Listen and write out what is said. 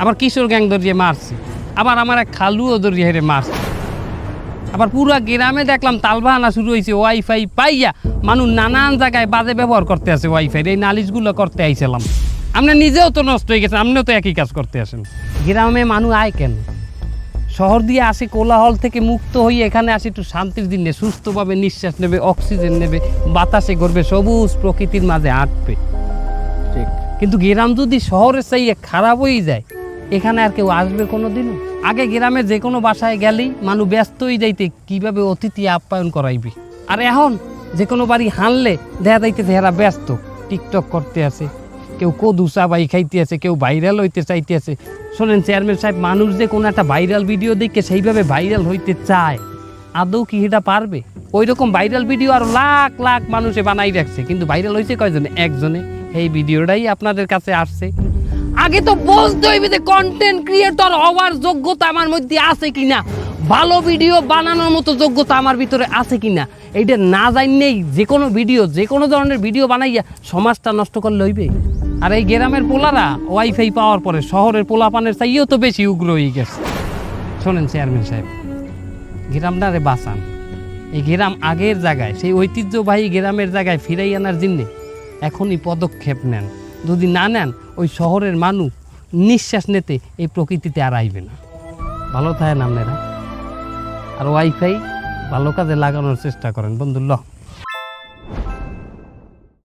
আবার কিশোর গ্যাং ধরিয়ে মারছে, আবার আমার এক খালুও ধরিয়ে হেরে মারছে। আবার পুরা গ্রামে দেখলাম তালবাহানা শুরু হয়েছে ওয়াইফাই পাইয়া মানুষ নানান জায়গায় বাজে ব্যবহার করতে আসে ওয়াইফাই। এই নালিশগুলো করতে আইছিলাম। আপনি নিজেও তো নষ্ট হয়ে গেছেন, আপনিও তো একই কাজ করতে আসেন। গ্রামে মানুষ আয় কেন? শহর দিয়ে আসে কোলাহল থেকে মুক্ত হয়ে এখানে আসে একটু শান্তির দিনে, সুস্থভাবে নিঃশ্বাস নেবে, অক্সিজেন নেবে, বাতাসে ঘুরবে, সবুজ প্রকৃতির মাঝে হাঁটবে। ঠিক। কিন্তু গ্রাম যদি শহরের চাইয়ে খারাপ হয়ে যায়, এখানে আর কেউ আসবে কোনো দিন? আগে গ্রামে যে কোনো বাসায় গেলেই মানুষ ব্যস্ত হয়ে যাইতে কীভাবে অতিথি আপ্যায়ন করাইবি। আর এখন যে কোনো বাড়ি হানলে দেখা যাইতেছে এরা ব্যস্ত, টিকটক করতে আছে, কেউ কদু চাবাই খাইতে আছে, কেউ ভাইরাল হইতে চাইতে আছে। শোনেন চেয়ারম্যান সাহেব, মানুষ যে কোনো একটা ভাইরাল ভিডিও দেখে সেইভাবে ভাইরাল হইতে চায়, আদৌ কি এটা পারবে? ওই রকম ভাইরাল ভিডিও আর লাখ লাখ মানুষে বানাই রাখছে, কিন্তু ভাইরাল হয়েছে কয়জনে? একজনে। এই ভিডিওটাই আপনাদের কাছে আসছে। আগে তো বুঝতে হইবে যে কন্টেন্ট ক্রিয়েটর হওয়ার যোগ্যতা আমার মধ্যে আছে কিনা, ভালো ভিডিও বানানোর মতো যোগ্যতা আমার ভিতরে আছে কিনা। এইটা না জানলেই যে কোনো ভিডিও, যে কোনো ধরনের ভিডিও বানাইয়া সমাজটা নষ্ট করলে হইবে। আর এই গ্রামের পোলারা ওয়াইফাই পাওয়ার পরে শহরের পোলাপানের চাইও তো বেশি উগ্র হয়ে গেছে। শোনেন চেয়ারম্যান সাহেব, গ্রামটারে বাঁচান। এই গ্রাম আগের জায়গায়, সেই ঐতিহ্যবাহী গ্রামের জায়গায় ফিরাই আনার জন্যে এখনই পদক্ষেপ নেন। যদি না নেন, ওই শহরের মানুষ নিঃশ্বাস নিতে এই প্রকৃতিতে আর আইবে না। ভালো থাকেন আপনারা। আর ওয়াইফাই ভালো কাজে লাগানোর চেষ্টা করেন বন্ধুল্লাহ।